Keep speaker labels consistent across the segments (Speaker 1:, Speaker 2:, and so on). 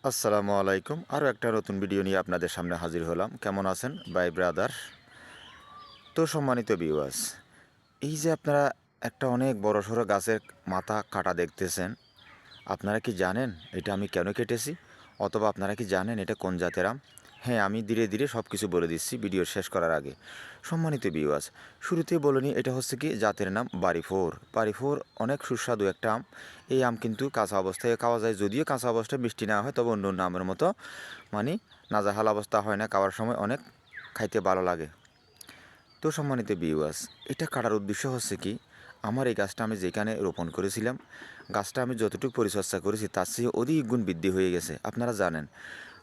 Speaker 1: আসসালামু আলাইকুম। আরও একটা নতুন ভিডিও নিয়ে আপনাদের সামনে হাজির হলাম। কেমন আছেন ভাই ব্রাদার? তো সম্মানিত ভিউয়ার্স, এই যে আপনারা একটা অনেক বড়সড় গাছের মাথা কাটা দেখতেছেন, আপনারা কি জানেন এটা আমি কেন কেটেছি? অথবা আপনারা কি জানেন এটা কোন জাতের আম? হ্যাঁ, আমি ধীরে ধীরে সব কিছু বলে দিচ্ছি ভিডিও শেষ করার আগে। সম্মানিত ভিউয়ার্স, শুরুতেই বলে নিই, এটা হচ্ছে কি জাতের নাম বাড়িফোর। বাড়িফোর অনেক সুস্বাদু একটা আম। এই আম কিন্তু কাঁচা অবস্থায় খাওয়া যায়, যদিও কাঁচা অবস্থায় মিষ্টি না হয়, তবে অন্য অন্য আমের মতো মানে নাজাহাল অবস্থা হয় না, খাওয়ার সময় অনেক খাইতে ভালো লাগে। তো সম্মানিত ভিউয়ার্স, এটা কাটার উদ্দেশ্য হচ্ছে কি, আমার এই গাছটা আমি যেখানে রোপণ করেছিলাম, গাছটা আমি যতটুকু পরিচর্যা করেছি তার চেয়ে অধিক গুণ বৃদ্ধি হয়ে গেছে। আপনারা জানেন,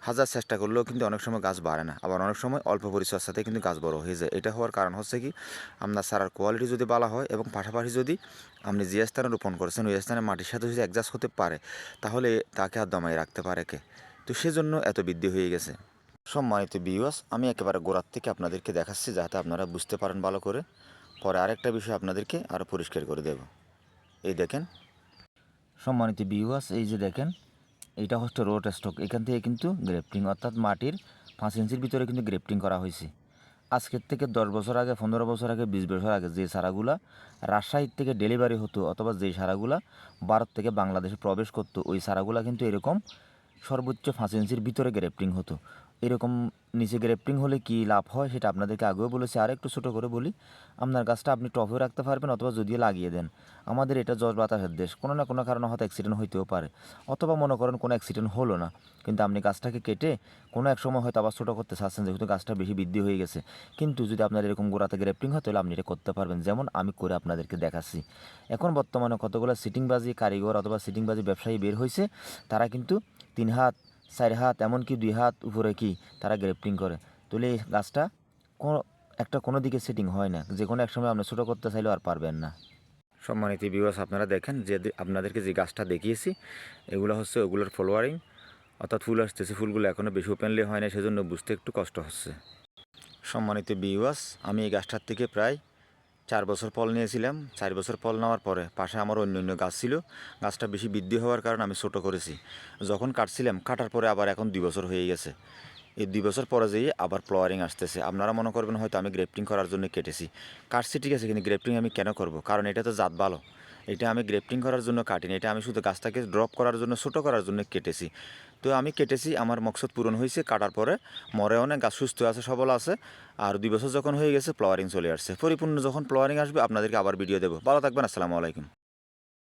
Speaker 1: হাজার চেষ্টা করলেও কিন্তু অনেক সময় গাছ বাড়ে না, আবার অনেক সময় অল্প পরিচর্যাতে কিন্তু গাছ বড় হয়ে যায়। এটা হওয়ার কারণ হচ্ছে কি, আপনার চারার কোয়ালিটি যদি ভালো হয় এবং পাশাপাশি যদি আপনি যে স্থানে রোপণ করেছেন ওই স্থানে মাটির সাথে যদি অ্যাডজাস্ট হতে পারে, তাহলে তাকে আর দমাই রাখতে পারে কে। তো সেজন্য এত বৃদ্ধি হয়ে গেছে। সম্মানিত ভিউয়ার্স, আমি একেবারে গোড়ার থেকে আপনাদেরকে দেখাচ্ছি যাতে আপনারা বুঝতে পারেন ভালো করে। পরে আরেকটা বিষয় আপনাদেরকে আরও পরিষ্কার করে দেব। এই দেখেন সম্মানিত ভিউয়ার্স, এই যে দেখেন, এইটা হচ্ছে রোড স্টক। এখান থেকে কিন্তু গ্রেফটিং, অর্থাৎ মাটির 5 ইঞ্চির ভিতরে কিন্তু গ্রেফটিং করা হয়েছে। আজকের থেকে 10 বছর আগে, 15 বছর আগে, 20 বছর আগে যে চারাগুলা রাজশাহীর থেকে ডেলিভারি হতো, অথবা যে চারাগুলা ভারত থেকে বাংলাদেশে প্রবেশ করতো, ওই চারাগুলা কিন্তু এরকম সর্বোচ্চ 5 ইঞ্চির ভিতরে গ্রেফটিং হতো। এরকম নিচে গ্রেফটিং হলে কি লাভ হয় সেটা আপনাদেরকে আগেও বলেছি, আর একটু ছোটো করে বলি। আপনার গাছটা আপনি টপেও রাখতে পারবেন, অথবা যদিও লাগিয়ে দেন। আমাদের এটা ঝড় বাতাসের দেশ, কোনো না কোনো কারণে হয়তো অ্যাক্সিডেন্ট হইতেও পারে, অথবা মনে করেন কোনো অ্যাক্সিডেন্ট হলো না, কিন্তু আপনি গাছটাকে কেটে কোনো এক সময় হয়তো আবার ছোটো করতে চাচ্ছেন, যেহেতু গাছটা বেশি বৃদ্ধি হয়ে গেছে। কিন্তু যদি আপনার এরকম গোড়াতে গ্রেফটিং হয়, তাহলে আপনি এটা করতে পারবেন, যেমন আমি করে আপনাদেরকে দেখাচ্ছি। এখন বর্তমানে কতগুলো সিটিংবাজি কারিগর অথবা সিটিংবাজি ব্যবসায়ী বের হয়েছে, তারা কিন্তু 3 হাত, 4 হাত, এমনকি 2 হাত উপরে কি তারা গ্রেফটিং করে। তাহলে এই গাছটা কোনো দিকে সেটিং হয় না, যে কোনো এক সময় আপনি ছোটো করতে চাইলেও আর পারবেন না। সম্মানিত ভিউয়ার্স, আপনারা দেখেন যে আপনাদেরকে যে গাছটা দেখিয়েছি, এগুলো হচ্ছে ওগুলোর ফলোয়ারিং, অর্থাৎ ফুল আসতেছে। ফুলগুলো এখনও বেশি ওপেনলি হয় না, সেজন্য বুঝতে একটু কষ্ট হচ্ছে। সম্মানিত ভিউয়ার্স, আমি এই গাছটার থেকে প্রায় 4 বছর ফল নিয়েছিলাম। 4 বছর ফল নেওয়ার পরে পাশে আমার অন্য অন্য গাছ ছিল, গাছটা বেশি বৃদ্ধি হওয়ার কারণে আমি ছোটো করেছি। যখন কাটছিলাম, কাটার পরে আবার এখন 2 বছর হয়ে গেছে। এই 2 বছর পরে যেয়ে আবার ফ্লাওয়ারিং আসতেছে। আপনারা মনে করবেন হয়তো আমি গ্রেফটিং করার জন্য কেটেছি। কাটছি ঠিক আছে, কিন্তু গ্রেফটিং আমি কেন করব? কারণ এটা তো জাত ভালো। এটা আমি গ্রেফটিং করার জন্য কাটিনি, এটা আমি শুধু গাছটাকে ড্রপ করার জন্য, ছোটো করার জন্য কেটেছি। তো আমি কেটেছি, আমার মকসদ পূরণ হয়েছে। কাটার পরে মরে অনেক গাছ সুস্থ আছে, সবল আছে। আর 2 বছর যখন হয়ে গেছে, ফ্লাওয়ারিং চলে আসছে। পরিপূর্ণ যখন ফ্লাওয়ারিং আসবে আপনাদেরকে আবার ভিডিও দেবো। ভালো থাকবেন, আসসালামু আলাইকুম।